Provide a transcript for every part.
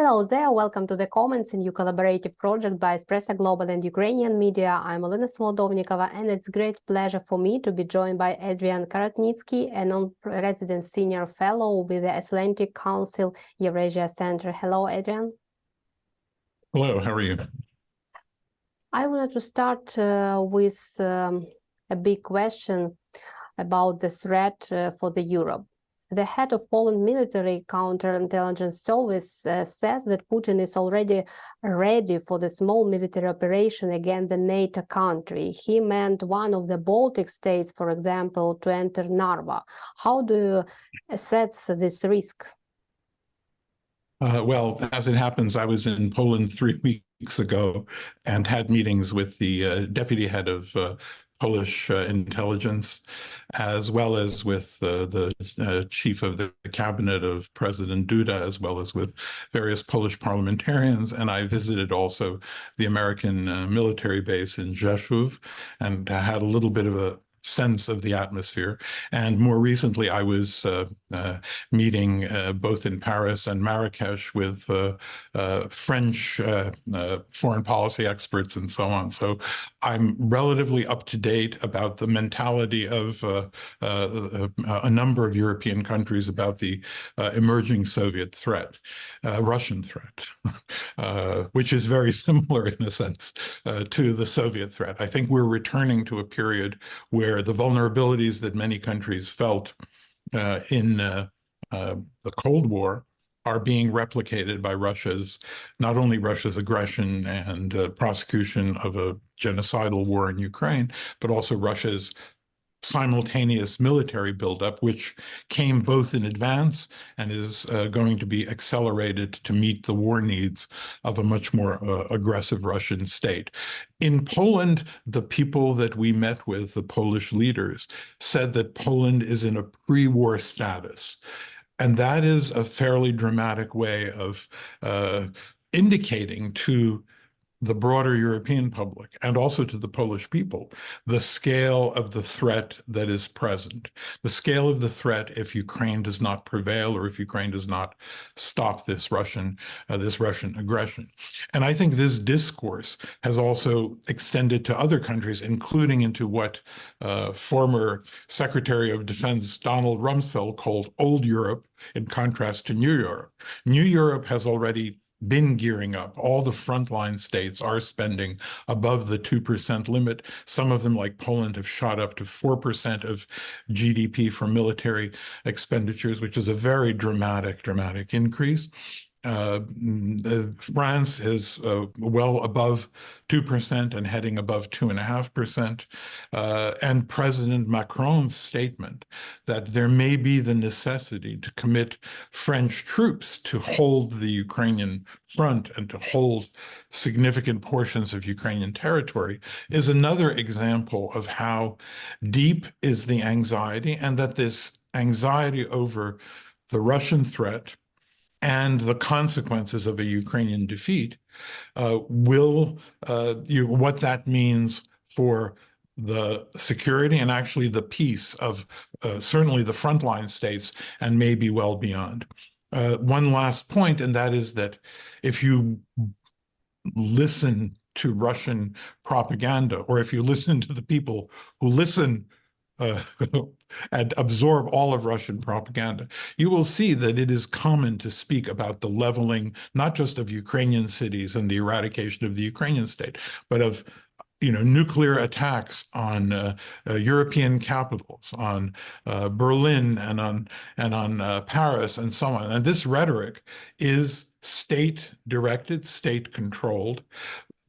Hello there, welcome to the Comments, a new collaborative project by Espreso.Global and Ukrainian media. I'm Olena Solodovnikova, and it's a great pleasure for me to be joined by Adrian Karatnycky, a non-resident senior fellow with the Atlantic Council Eurasia Center. Hello, Adrian. Hello, how are you? I wanted to start with a big question about the threat for the Europe. The head of Poland military counterintelligence service says that Putin is already ready for the small military operation against the NATO country. He meant one of the Baltic states, for example, to enter Narva. How do you assess this risk? Well, as it happens, I was in Poland 3 weeks ago and had meetings with the deputy head of Polish intelligence, as well as with the chief of the cabinet of President Duda, as well as with various Polish parliamentarians. And I visited also the American military base in Rzeszów and had a little bit of a sense of the atmosphere. And more recently, I was meeting both in Paris and Marrakesh with French foreign policy experts and so on. So I'm relatively up to date about the mentality of a number of European countries about the emerging Soviet threat, Russian threat, which is very similar in a sense to the Soviet threat. I think we're returning to a period where the vulnerabilities that many countries felt in the Cold War are being replicated by not only Russia's aggression and prosecution of a genocidal war in Ukraine, but also Russia's simultaneous military buildup, which came both in advance and is going to be accelerated to meet the war needs of a much more aggressive Russian state. In Poland, the people that we met with, the Polish leaders, said that Poland is in a pre-war status. And that is a fairly dramatic way of indicating to the broader European public and also to the Polish people the scale of the threat that is present, the scale of the threat if Ukraine does not prevail or if Ukraine does not stop this Russian aggression. And I think this discourse has also extended to other countries, including into what former Secretary of Defense Donald Rumsfeld called Old Europe, in contrast to New Europe. New Europe has already been gearing up. All the frontline states are spending above the 2% limit. Some of them, like Poland, have shot up to 4% of GDP for military expenditures, which is a very dramatic increase. France is well above 2% and heading above 2.5%. And President Macron's statement that there may be the necessity to commit French troops to hold the Ukrainian front and to hold significant portions of Ukrainian territory is another example of how deep is the anxiety, and that this anxiety over the Russian threat and the consequences of a Ukrainian defeat what that means for the security and actually the peace of certainly the frontline states and maybe well beyond. One last point, and that is that if you listen to Russian propaganda, or if you listen to the people who listen and absorb all of Russian propaganda, you will see that it is common to speak about the leveling, not just of Ukrainian cities and the eradication of the Ukrainian state, but of nuclear attacks on European capitals, on Berlin and on Paris and so on. And this rhetoric is state-directed, state-controlled,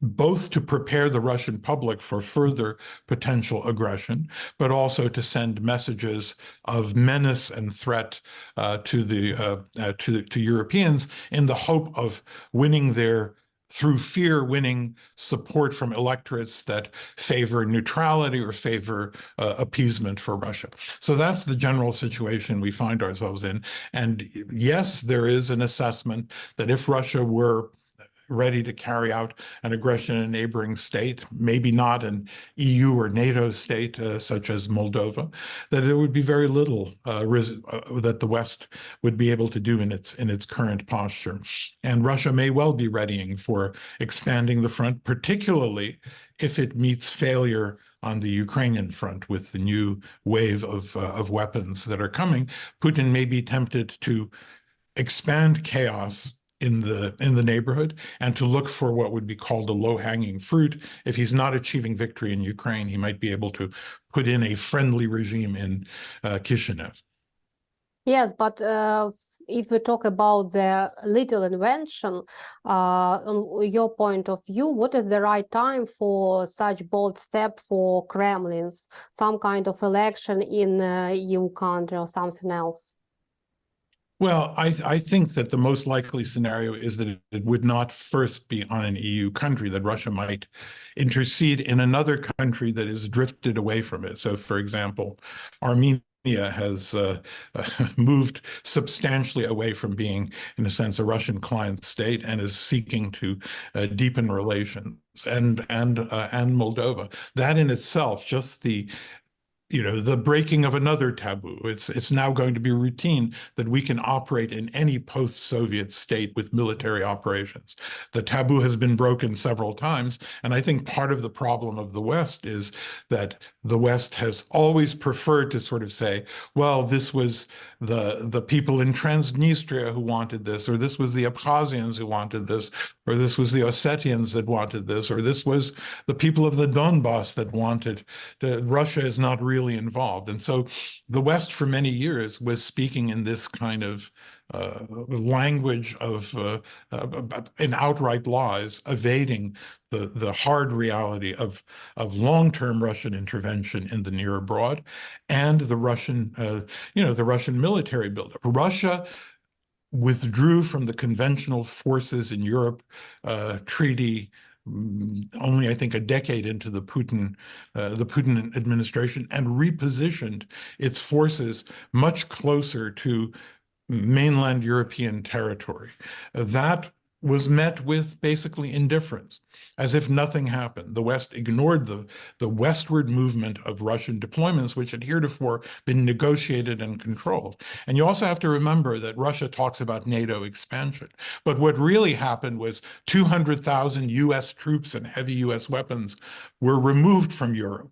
both to prepare the Russian public for further potential aggression, but also to send messages of menace and threat to Europeans in the hope of through fear, winning support from electorates that favor neutrality or favor appeasement for Russia. So that's the general situation we find ourselves in. And yes, there is an assessment that if Russia were ready to carry out an aggression in a neighboring state, maybe not an EU or NATO state such as Moldova, that there would be very little that the West would be able to do in its current posture. And Russia may well be readying for expanding the front, particularly if it meets failure on the Ukrainian front with the new wave of weapons that are coming. Putin may be tempted to expand chaos in the neighborhood and to look for what would be called a low-hanging fruit. If he's not achieving victory in Ukraine, he might be able to put in a friendly regime in Kishinev. Yes, but if we talk about the little invention, on your point of view, what is the right time for such bold step for Kremlin's, some kind of election in a EU country or something else? Well, I think that the most likely scenario is that it would not first be on an EU country, that Russia might intercede in another country that is drifted away from it. So, for example, Armenia has moved substantially away from being, in a sense, a Russian client state and is seeking to deepen relations, and Moldova. That in itself, just the breaking of another taboo. It's now going to be routine that we can operate in any post-Soviet state with military operations. The taboo has been broken several times, and I think part of the problem of the West is that the West has always preferred to sort of say, well, this was the people in Transnistria who wanted this, or this was the Abkhazians who wanted this, or this was the Ossetians that wanted this, or this was the people of the Donbass that wanted. Russia is not really involved. And so the West for many years was speaking in this kind of language of in outright lies, evading the hard reality of long-term Russian intervention in the near abroad and the Russian military buildup. Russia withdrew from the conventional forces in Europe treaty only, I think, a decade into the Putin administration, and repositioned its forces much closer to mainland European territory. That was met with basically indifference, as if nothing happened. The West ignored the westward movement of Russian deployments, which had heretofore been negotiated and controlled. And you also have to remember that Russia talks about NATO expansion. But what really happened was 200,000 US troops and heavy US weapons were removed from Europe,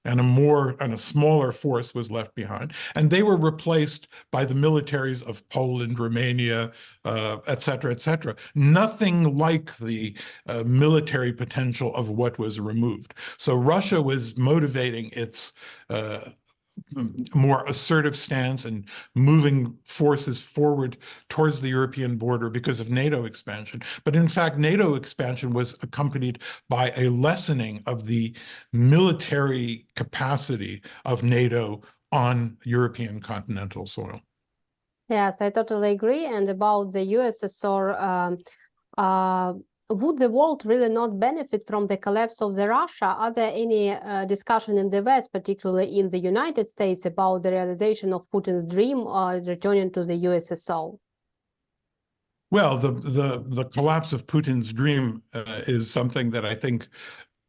and a smaller force was left behind. And they were replaced by the militaries of Poland, Romania, et cetera, et cetera. Nothing like the military potential of what was removed. So Russia was motivating its more assertive stance and moving forces forward towards the European border because of NATO expansion. But in fact, NATO expansion was accompanied by a lessening of the military capacity of NATO on European continental soil. Yes, I totally agree. And about the USSR, would the world really not benefit from the collapse of the Russia? Are there any discussion in the West, particularly in the United States, about the realization of Putin's dream returning to the USSR? Well, the collapse of Putin's dream is something that I think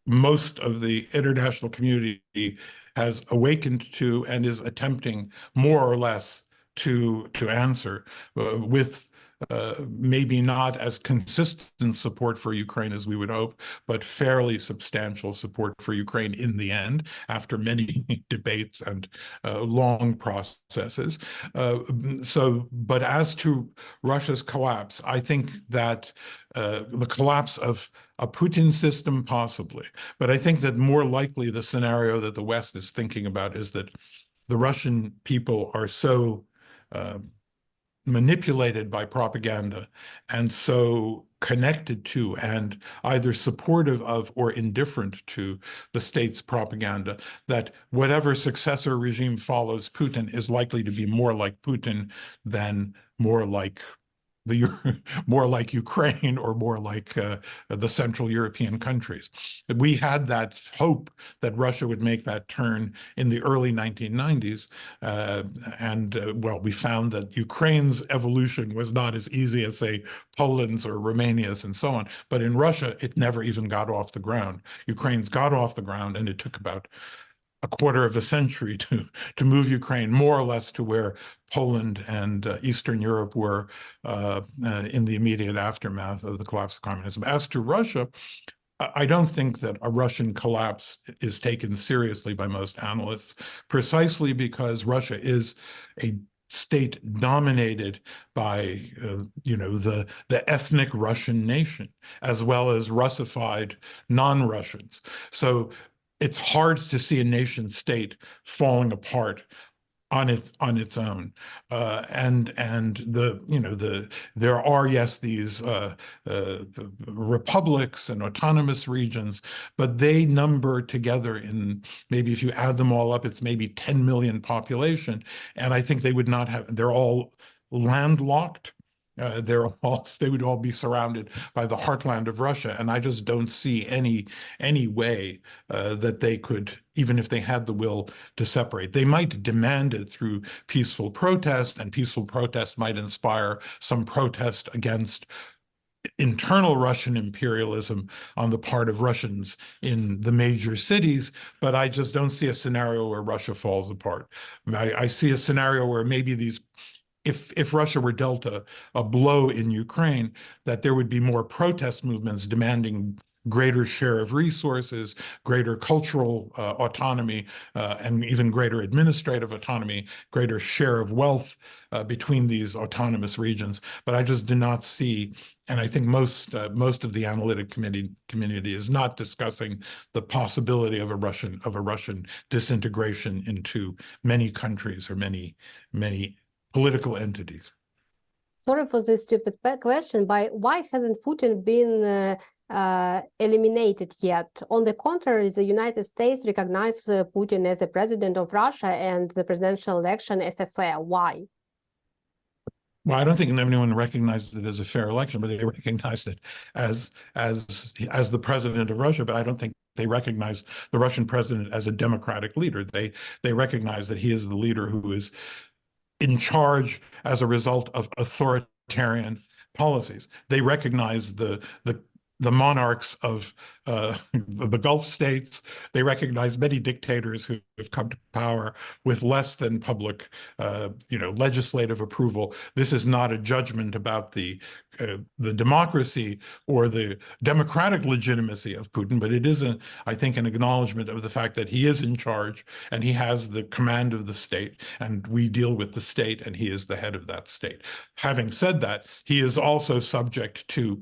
most of the international community has awakened to and is attempting more or less to answer with maybe not as consistent support for Ukraine as we would hope, but fairly substantial support for Ukraine in the end, after many debates and long processes. But as to Russia's collapse, I think that the collapse of a Putin system, possibly, but I think that more likely the scenario that the West is thinking about is that the Russian people are so manipulated by propaganda and so connected to and either supportive of or indifferent to the state's propaganda that whatever successor regime follows Putin is likely to be more like Putin than more like more like Ukraine or more like the Central European countries. We had that hope that Russia would make that turn in the early 1990s. Well, we found that Ukraine's evolution was not as easy as, say, Poland's or Romania's and so on. But in Russia, it never even got off the ground. Ukraine's got off the ground, and it took about a quarter of a century to move Ukraine more or less to where Poland and Eastern Europe were in the immediate aftermath of the collapse of communism. As to Russia, I don't think that a Russian collapse is taken seriously by most analysts, precisely because Russia is a state dominated by, the ethnic Russian nation, as well as Russified non-Russians. So it's hard to see a nation state falling apart on its own, and there are, yes, these republics and autonomous regions, but they number together in, maybe if you add them all up, it's maybe 10 million population, and I think they would not have. They're all landlocked. They would all be surrounded by the heartland of Russia, and I just don't see any way that they could, even if they had the will to separate. They might demand it through peaceful protest, and peaceful protest might inspire some protest against internal Russian imperialism on the part of Russians in the major cities, but I just don't see a scenario where Russia falls apart. I see a scenario where maybe if Russia were dealt a blow in Ukraine, that there would be more protest movements demanding greater share of resources, greater cultural autonomy, and even greater administrative autonomy, greater share of wealth between these autonomous regions. But I just do not see, and I think most of the analytic community is not discussing the possibility of a Russian disintegration into many countries or many political entities. Sorry for this stupid question, but why hasn't Putin been eliminated yet? On the contrary, the United States recognized Putin as the president of Russia and the presidential election as a fair. Why? Well, I don't think anyone recognized it as a fair election, but they recognized it as the president of Russia. But I don't think they recognize the Russian president as a democratic leader. They recognize that he is the leader who is in charge as a result of authoritarian policies. They recognize the monarchs of the Gulf states. They recognize many dictators who have come to power with less than public, legislative approval. This is not a judgment about the democracy or the democratic legitimacy of Putin, but it is, I think, an acknowledgement of the fact that he is in charge and he has the command of the state, and we deal with the state, and he is the head of that state. Having said that, he is also subject to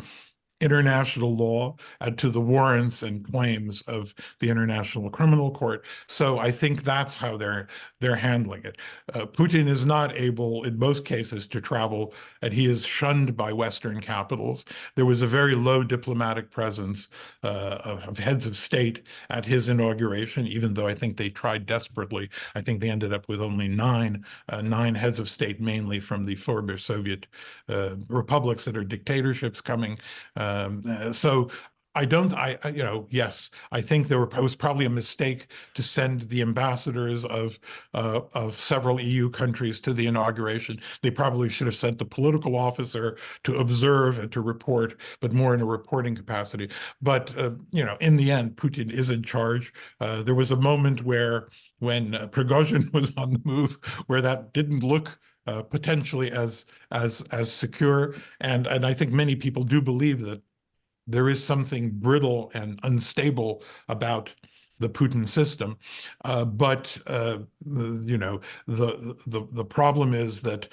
international law and to the warrants and claims of the International Criminal Court. So I think that's how they're handling it. Putin is not able, in most cases, to travel, and he is shunned by Western capitals. There was a very low diplomatic presence of heads of state at his inauguration, even though I think they tried desperately. I think they ended up with only nine heads of state, mainly from the former Soviet republics that are dictatorships coming. So yes, I think it was probably a mistake to send the ambassadors of several EU countries to the inauguration. They probably should have sent the political officer to observe and to report, but more in a reporting capacity. But, in the end, Putin is in charge. There was a moment when Prigozhin was on the move, where that didn't look potentially as secure, and I think many people do believe that there is something brittle and unstable about the Putin system, but the problem is that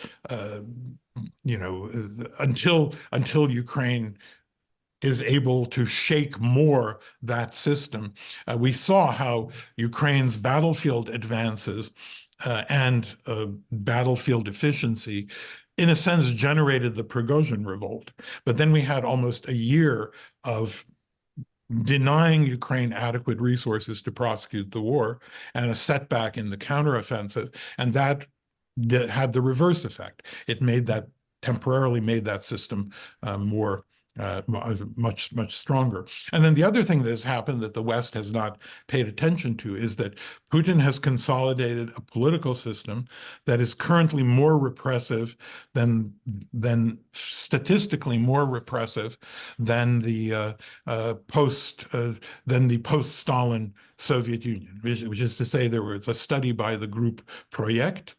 until Ukraine is able to shake more that system, we saw how Ukraine's battlefield advances and battlefield efficiency, in a sense, generated the Prigozhin revolt. But then we had almost a year of denying Ukraine adequate resources to prosecute the war and a setback in the counteroffensive, and that had the reverse effect. It made that temporarily made that system more much stronger. And then the other thing that has happened that the West has not paid attention to is that Putin has consolidated a political system that is currently more repressive than statistically more repressive than the post-Stalin Soviet Union, which is to say, there was a study by the group Project,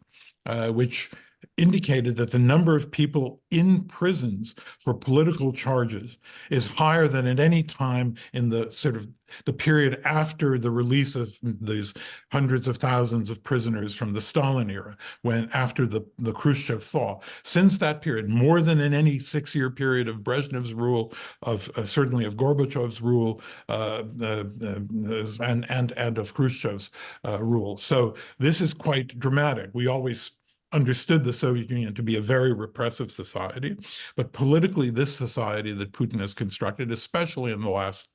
which indicated that the number of people in prisons for political charges is higher than at any time in the sort of the period after the release of these hundreds of thousands of prisoners from the Stalin era, when after the Khrushchev thaw. Since that period, more than in any 6-year period of Brezhnev's rule, of certainly of Gorbachev's rule, and of Khrushchev's rule. So this is quite dramatic. We always understood the Soviet Union to be a very repressive society, but politically, this society that Putin has constructed, especially in the last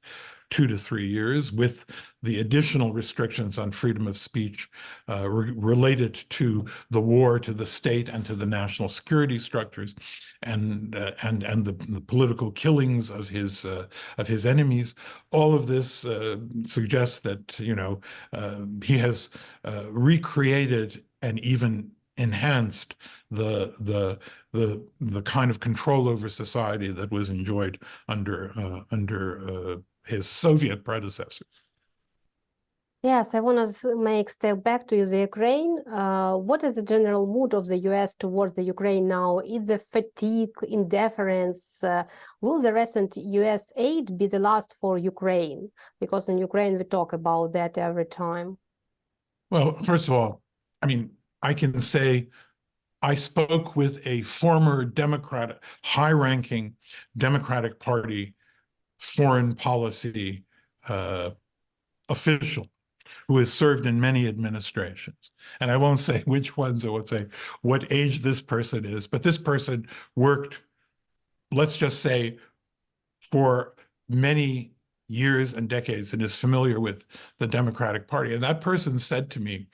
2 to 3 years, with the additional restrictions on freedom of speech related to the war, to the state, and to the national security structures, and the political killings of his enemies. All of this suggests that he has recreated and even enhanced the kind of control over society that was enjoyed under his Soviet predecessors. Yes, I want to make step back to the Ukraine. What is the general mood of the US towards the Ukraine now? Is the fatigue, indifference? Will the recent US aid be the last for Ukraine? Because in Ukraine, we talk about that every time. Well, first of all, I mean, I can say I spoke with a former Democrat, high-ranking Democratic Party foreign policy official who has served in many administrations. And I won't say which ones, I won't say what age this person is, but this person worked, let's just say, for many years and decades and is familiar with the Democratic Party. And that person said to me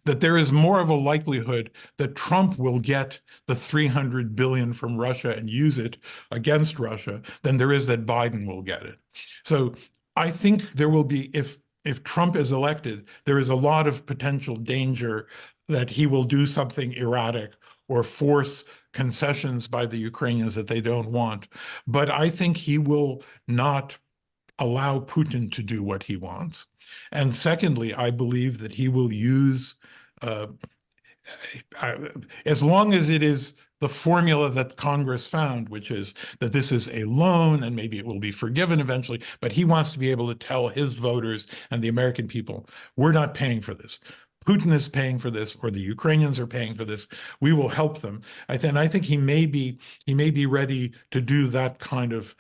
that there is more of a likelihood that Trump will get the $300 billion from Russia and use it against Russia than there is that Biden will get it. So I think there will be, if Trump is elected, there is a lot of potential danger that he will do something erratic or force concessions by the Ukrainians that they don't want. But I think he will not allow Putin to do what he wants. And secondly, I believe that he will use, as long as it is the formula that Congress found, which is that this is a loan and maybe it will be forgiven eventually, but he wants to be able to tell his voters and the American people, we're not paying for this. Putin is paying for this, or the Ukrainians are paying for this. We will help them. And I think he may be ready to do that kind of,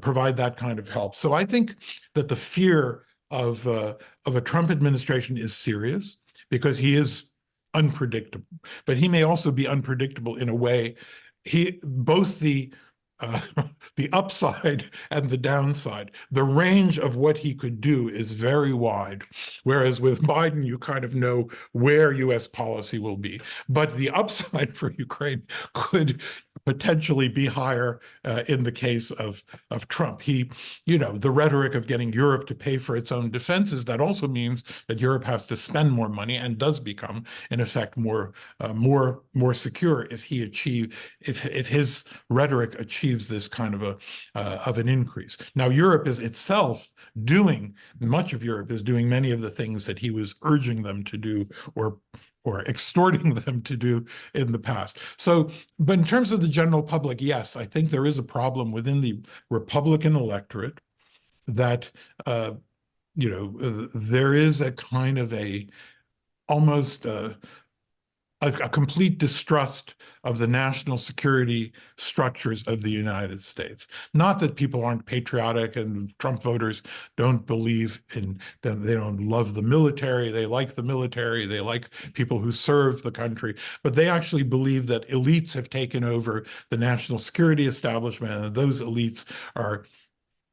provide that kind of help. So I think that the fear of a Trump administration is serious because he is unpredictable, but he may also be unpredictable in a way. Both the upside and the downside, the range of what he could do is very wide. Whereas with Biden, you kind of know where US policy will be. But the upside for Ukraine could potentially be higher in the case of Trump. The rhetoric of getting Europe to pay for its own defenses, that also means that Europe has to spend more money and does become, in effect, more secure if his rhetoric achieves this kind of an increase. Now, Europe is itself much of Europe is doing many of the things that he was urging them to do or extorting them to do in the past. So, but in terms of the general public, yes, I think there is a problem within the Republican electorate that, there is a kind of almost a complete distrust of the national security structures of the United States. Not that people aren't patriotic and Trump voters don't believe in them, they don't love the military, they like the military, they like people who serve the country, but they actually believe that elites have taken over the national security establishment, and those elites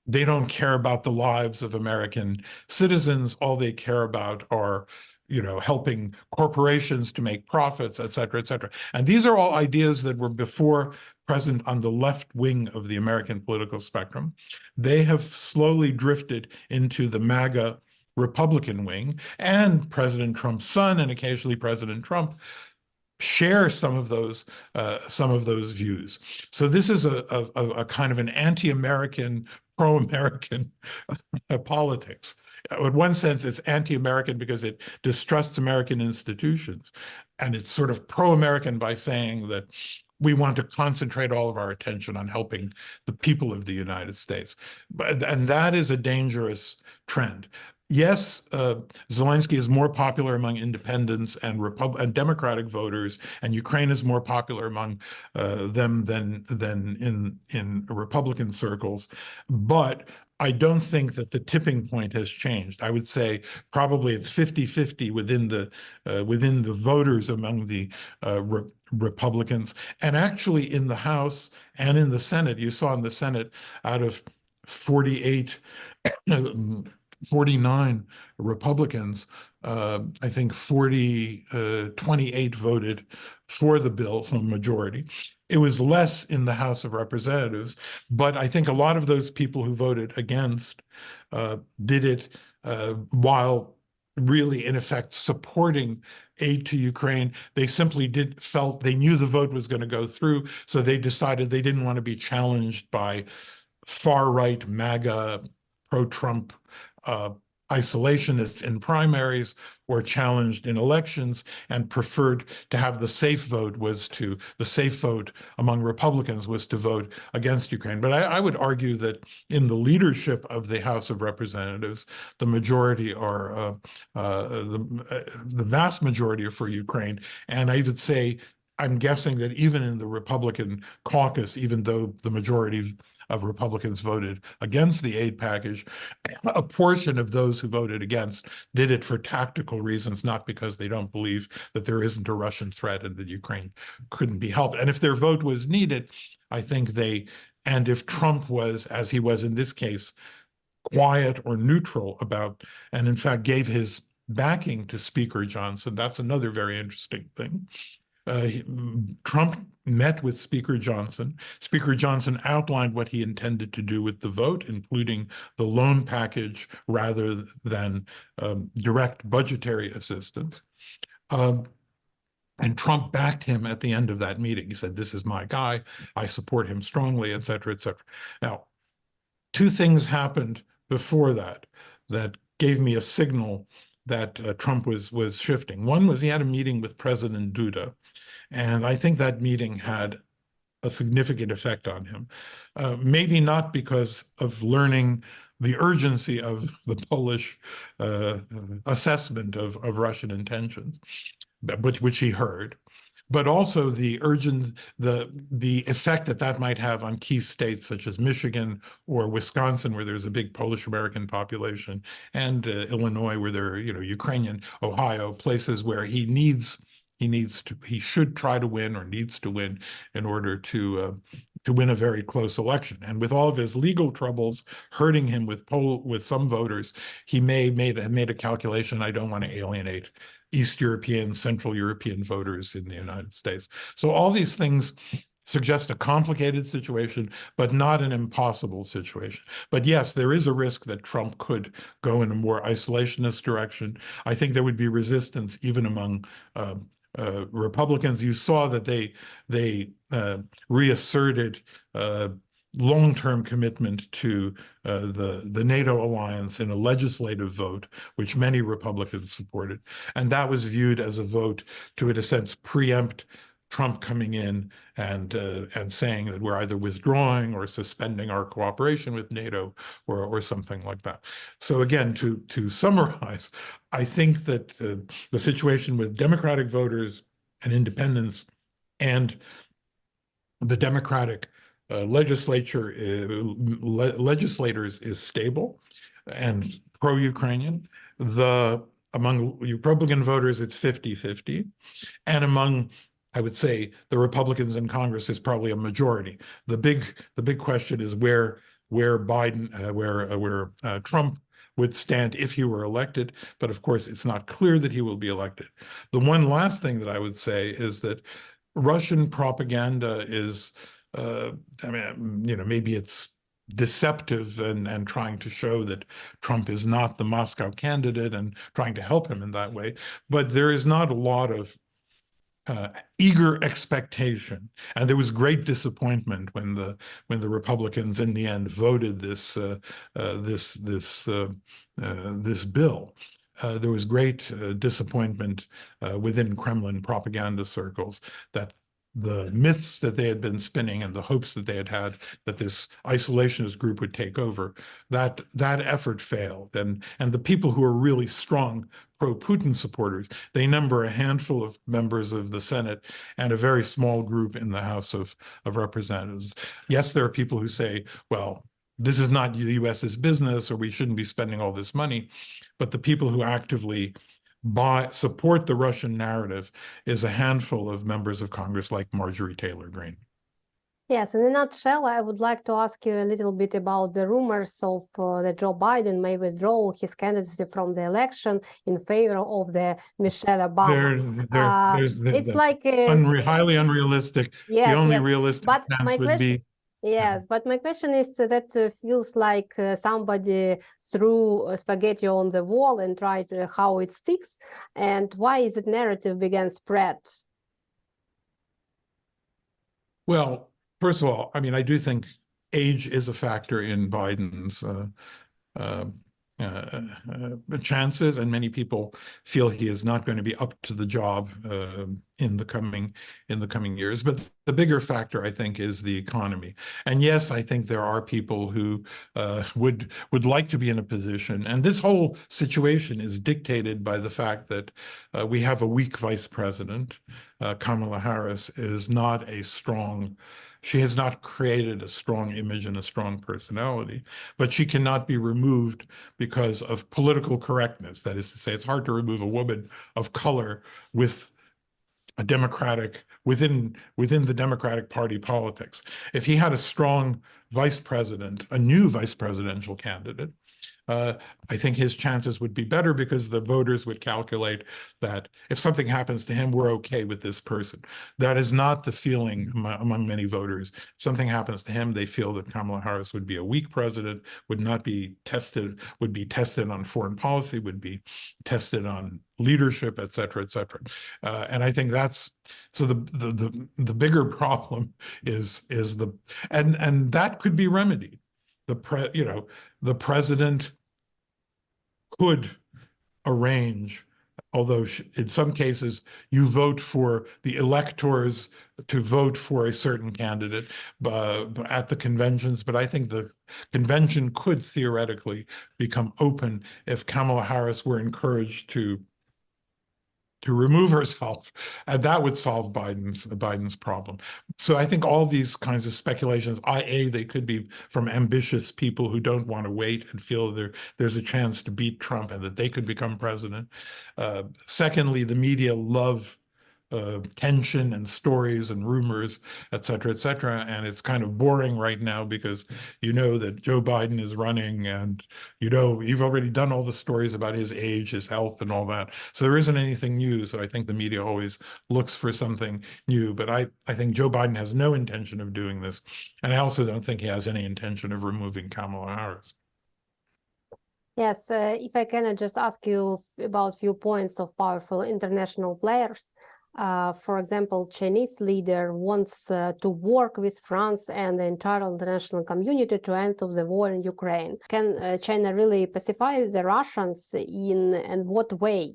they don't care about the lives of American citizens. All they care about are helping corporations to make profits, et cetera, et cetera. And these are all ideas that were before present on the left wing of the American political spectrum. They have slowly drifted into the MAGA Republican wing, and President Trump's son and occasionally President Trump share some of those views. So this is a kind of an anti-American, pro-American politics. In one sense, it's anti-American because it distrusts American institutions, and it's sort of pro-American by saying that we want to concentrate all of our attention on helping the people of the United States. And that is a dangerous trend. Yes, Zelensky is more popular among independents and Democratic voters, and Ukraine is more popular among them than in Republican circles. But I don't think that the tipping point has changed. I would say probably it's 50-50 within the voters among the Republicans. And actually in the House and in the Senate, you saw in the Senate out of 49 Republicans, I think 28 voted for the bill, so a majority. It was less in the House of Representatives, but I think a lot of those people who voted against did it while really, in effect, supporting aid to Ukraine. They simply felt they knew the vote was going to go through, so they decided they didn't want to be challenged by far-right MAGA, pro-Trump isolationists in primaries or challenged in elections, and preferred to have the safe vote among Republicans was to vote against Ukraine. But I would argue that in the leadership of the House of Representatives, the majority are the vast majority are for Ukraine. And I would say, I'm guessing that even in the Republican caucus, even though the majority of Republicans voted against the aid package, a portion of those who voted against did it for tactical reasons, not because they don't believe that there isn't a Russian threat and that Ukraine couldn't be helped. And if their vote was needed, I think and if Trump was, as he was in this case, quiet or neutral about, and in fact gave his backing to Speaker Johnson, that's another very interesting thing. Trump met with Speaker Johnson. Speaker Johnson outlined what he intended to do with the vote, including the loan package rather than direct budgetary assistance. And Trump backed him at the end of that meeting. He said, "This is my guy. I support him strongly," et cetera, et cetera. Now, two things happened before that gave me a signal that Trump was shifting. One was he had a meeting with President Duda, and I think that meeting had a significant effect on him. Maybe not because of learning the urgency of the Polish assessment of Russian intentions, which he heard, but also the effect that might have on key states such as Michigan or Wisconsin, where there's a big Polish American population, and Illinois, where there are Ukrainian, Ohio, places where he should try to win or needs to win in order to win a very close election. And with all of his legal troubles hurting him with some voters, he have made a calculation: I don't want to alienate East European, Central European voters in the United States. So all these things suggest a complicated situation, but not an impossible situation. But yes, there is a risk that Trump could go in a more isolationist direction. I think there would be resistance even among Republicans. You saw that they reasserted long-term commitment to the NATO alliance in a legislative vote, which many Republicans supported. And that was viewed as a vote to, in a sense, preempt Trump coming in and saying that we're either withdrawing or suspending our cooperation with NATO or something like that. So again, to summarize, I think that the situation with Democratic voters and independents and the Democratic legislators is stable and pro-Ukrainian. Among Republican voters, it's 50-50. And among, I would say, the Republicans in Congress is probably a majority. The big question is where Trump would stand if he were elected. But of course, it's not clear that he will be elected. The one last thing that I would say is that Russian propaganda is, I mean, maybe it's deceptive and trying to show that Trump is not the Moscow candidate and trying to help him in that way. But there is not a lot of eager expectation, and there was great disappointment when the Republicans in the end voted this bill. There was great disappointment within Kremlin propaganda circles that the myths that they had been spinning and the hopes that they had that this isolationist group would take over, that effort failed. And the people who are really strong pro-Putin supporters, they number a handful of members of the Senate and a very small group in the House of Representatives. Yes, there are people who say, well, this is not the US's business, or we shouldn't be spending all this money. But the people who actively support the Russian narrative is a handful of members of Congress like Marjorie Taylor Greene. Yes, in a nutshell, I would like to ask you a little bit about the rumors of that Joe Biden may withdraw his candidacy from the election in favor of the Michelle Obama. It's like highly unrealistic. Yes, the only yes. realistic But chance would be. Yes, but my question is that feels like somebody threw spaghetti on the wall and tried how it sticks, and why is it narrative began spread? Well, first of all, I mean, I do think age is a factor in Biden's chances, and many people feel he is not going to be up to the job in the coming years. But the bigger factor, I think, is the economy. And yes, I think there are people who would like to be in a position. And this whole situation is dictated by the fact that we have a weak vice president. Kamala Harris is not a strong. She has not created a strong image and a strong personality, but she cannot be removed because of political correctness. That is to say, it's hard to remove a woman of color with a Democratic within the Democratic Party politics. If he had a strong vice president, a new vice presidential candidate, I think his chances would be better because the voters would calculate that if something happens to him, we're okay with this person. That is not the feeling among many voters. If something happens to him, they feel that Kamala Harris would be a weak president, would be tested on foreign policy, would be tested on leadership, et cetera, et cetera. And I think that's so the bigger problem is and that could be remedied. The president could arrange, although in some cases you vote for the electors to vote for a certain candidate at the conventions, but I think the convention could theoretically become open if Kamala Harris were encouraged to remove herself, and that would solve Biden's problem. So I think all these kinds of speculations, they could be from ambitious people who don't want to wait and feel there's a chance to beat Trump and that they could become president. Secondly, the media love tension and stories and rumors, et cetera, and it's kind of boring right now because you know that Joe Biden is running, and you've already done all the stories about his age, his health, and all that. So there isn't anything new. So I think the media always looks for something new. But I think Joe Biden has no intention of doing this, and I also don't think he has any intention of removing Kamala Harris. Yes, if I can just ask you about a few points of powerful international players. For example, Chinese leader wants to work with France and the entire international community to end of the war in Ukraine. Can China really pacify the Russians and what way?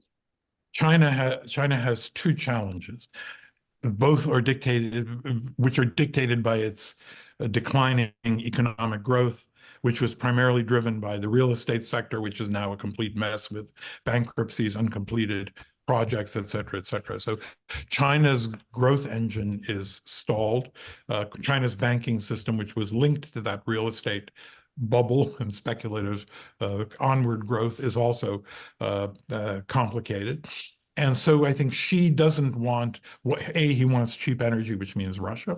China has two challenges. Both are dictated by its declining economic growth, which was primarily driven by the real estate sector, which is now a complete mess with bankruptcies, uncompleted projects, et cetera, et cetera. So China's growth engine is stalled. China's banking system, which was linked to that real estate bubble and speculative onward growth, is also complicated. And so I think Xi doesn't want, he wants cheap energy, which means Russia,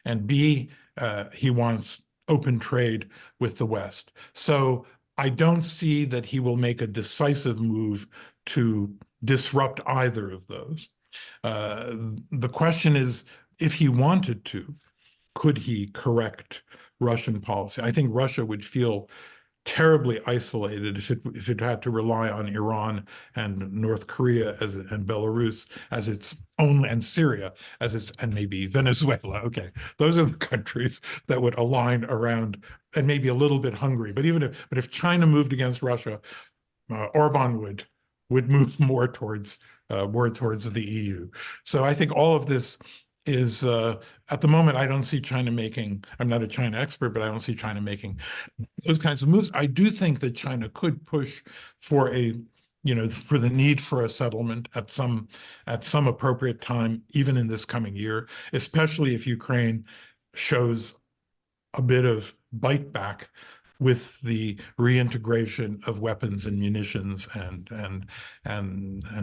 and B, he wants open trade with the West. So I don't see that he will make a decisive move to disrupt either of those. The question is, if he wanted to, could he correct Russian policy? I think Russia would feel terribly isolated if it had to rely on Iran and North Korea and Belarus as its only, and Syria as its, and maybe Venezuela. Okay, those are the countries that would align around, and maybe a little bit Hungary. But if China moved against Russia, Orban would move more towards the EU. So I think all of this is at the moment, I don't see China making, I'm not a China expert, but I don't see China making those kinds of moves. I do think that China could push for for the need for a settlement at some appropriate time, even in this coming year, especially if Ukraine shows a bit of bite back with the reintegration of weapons and munitions and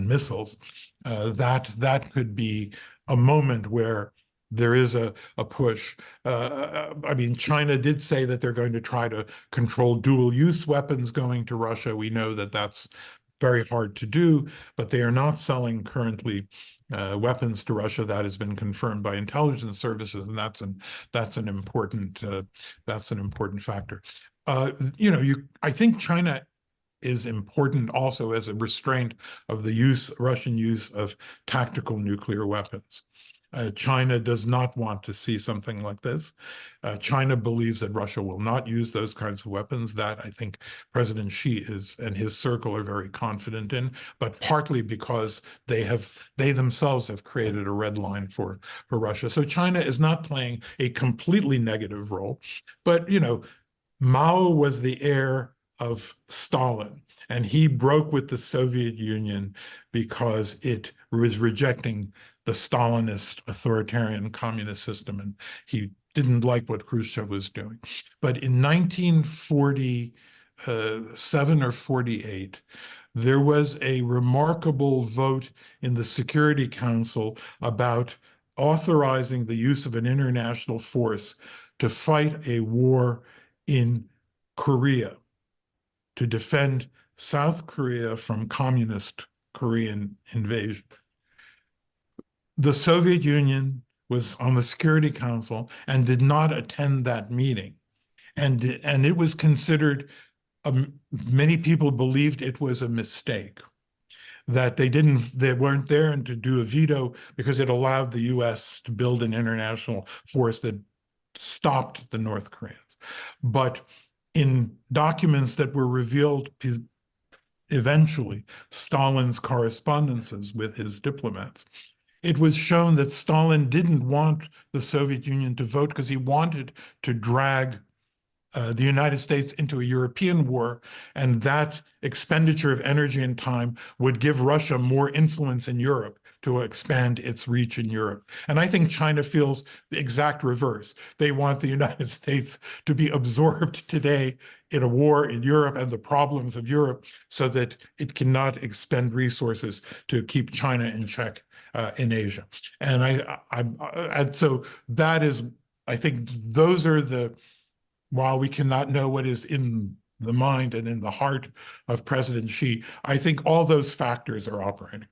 missiles. That could be a moment where there is a push. I mean, China did say that they're going to try to control dual-use weapons going to Russia. We know that that's very hard to do, but they are not selling currently weapons to Russia. That has been confirmed by intelligence services, and that's an important factor. I think China is important also as a restraint of the Russian use of tactical nuclear weapons. China does not want to see something like this. China believes that Russia will not use those kinds of weapons. That I think President Xi and his circle are very confident in, but partly because they themselves have created a red line for Russia. So China is not playing a completely negative role, but Mao was the heir of Stalin, and he broke with the Soviet Union because it was rejecting the Stalinist authoritarian communist system, and he didn't like what Khrushchev was doing. But in 1947 or 48, there was a remarkable vote in the Security Council about authorizing the use of an international force to fight a war in Korea, to defend South Korea from communist Korean invasion. The Soviet Union was on the Security Council and did not attend that meeting. And it was considered, many people believed it was a mistake, that they weren't there and to do a veto because it allowed the US to build an international force that stopped the North Koreans. But in documents that were revealed eventually, Stalin's correspondences with his diplomats, it was shown that Stalin didn't want the Soviet Union to vote because he wanted to drag the United States into a European war, and that expenditure of energy and time would give Russia more influence in Europe to expand its reach in Europe. And I think China feels the exact reverse. They want the United States to be absorbed today in a war in Europe and the problems of Europe so that it cannot expend resources to keep China in check in Asia. And so that is, I think those are while we cannot know what is in the mind and in the heart of President Xi, I think all those factors are operating.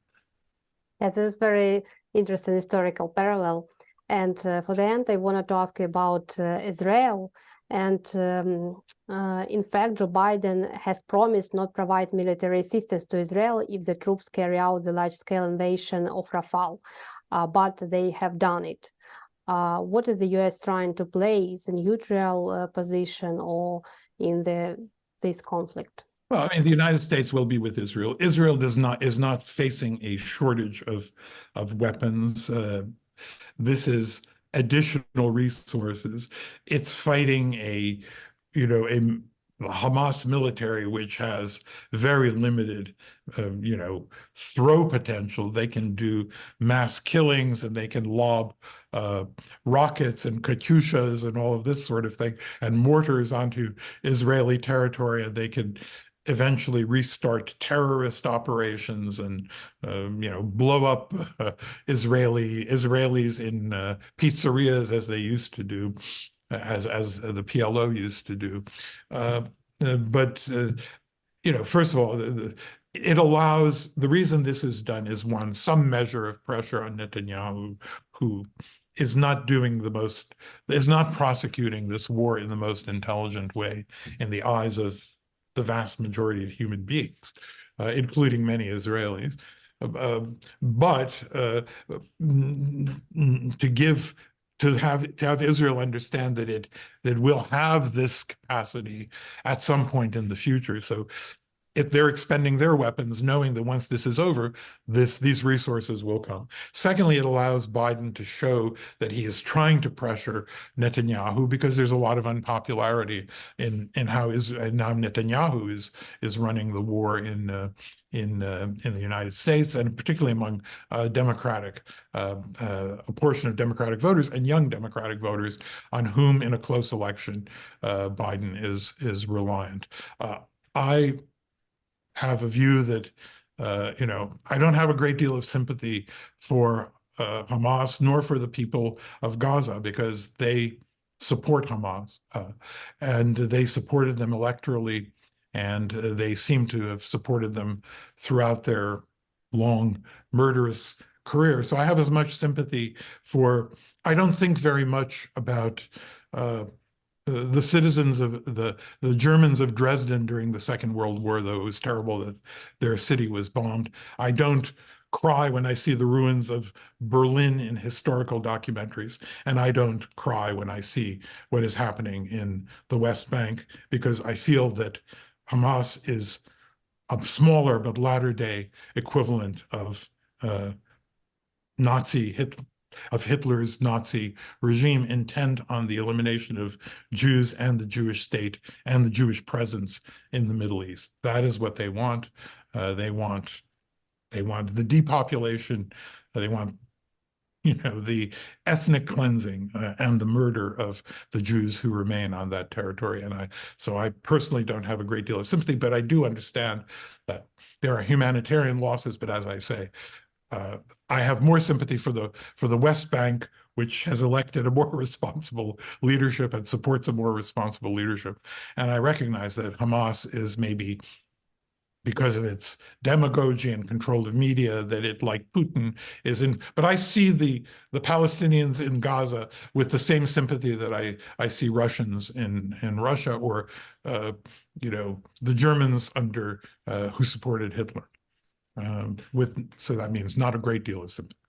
Yes, this is very interesting historical parallel. And for the end, I wanted to ask you about Israel. And in fact, Joe Biden has promised not provide military assistance to Israel if the troops carry out the large-scale invasion of Rafah, but they have done it. What is the U.S. trying to play? Is a neutral position or in this conflict? Well, I mean, the United States will be with Israel. Israel is not facing a shortage of weapons. This is additional resources. It's fighting a Hamas military which has very limited, throw potential. They can do mass killings and they can lob rockets and Katyushas and all of this sort of thing and mortars onto Israeli territory, and they can eventually restart terrorist operations and blow up Israelis in pizzerias as they used to do, as the PLO used to do. First of all, it allows, the reason this is done is one, some measure of pressure on Netanyahu, who is not prosecuting this war in the most intelligent way in the eyes of the vast majority of human beings, including many Israelis. To have Israel understand that it will have this capacity at some point in the future. So if they're expending their weapons, knowing that once this is over, these resources will come. Secondly, it allows Biden to show that he is trying to pressure Netanyahu, because there's a lot of unpopularity in how Netanyahu is running the war in the United States, and particularly among a portion of Democratic voters and young Democratic voters on whom, in a close election, Biden is reliant. I have a view that, I don't have a great deal of sympathy for Hamas, nor for the people of Gaza, because they support Hamas, and they supported them electorally, and they seem to have supported them throughout their long, murderous career. So I have as much sympathy I don't think very much about the citizens of the Germans of Dresden during the Second World War, though it was terrible that their city was bombed. I don't cry when I see the ruins of Berlin in historical documentaries, and I don't cry when I see what is happening in the West Bank, because I feel that Hamas is a smaller but latter-day equivalent of Hitler's Nazi regime, intent on the elimination of Jews and the Jewish state and the Jewish presence in the Middle East. That is what they want. They want the depopulation. They want, the ethnic cleansing and the murder of the Jews who remain on that territory. So I personally don't have a great deal of sympathy, but I do understand that there are humanitarian losses. But as I say, I have more sympathy for the West Bank, which has elected a more responsible leadership and supports a more responsible leadership. And I recognize that Hamas is, maybe because of its demagogy and control of media, that it, like Putin, is in. But I see the Palestinians in Gaza with the same sympathy that I see Russians in Russia, or the Germans who supported Hitler. So that means not a great deal of sympathy.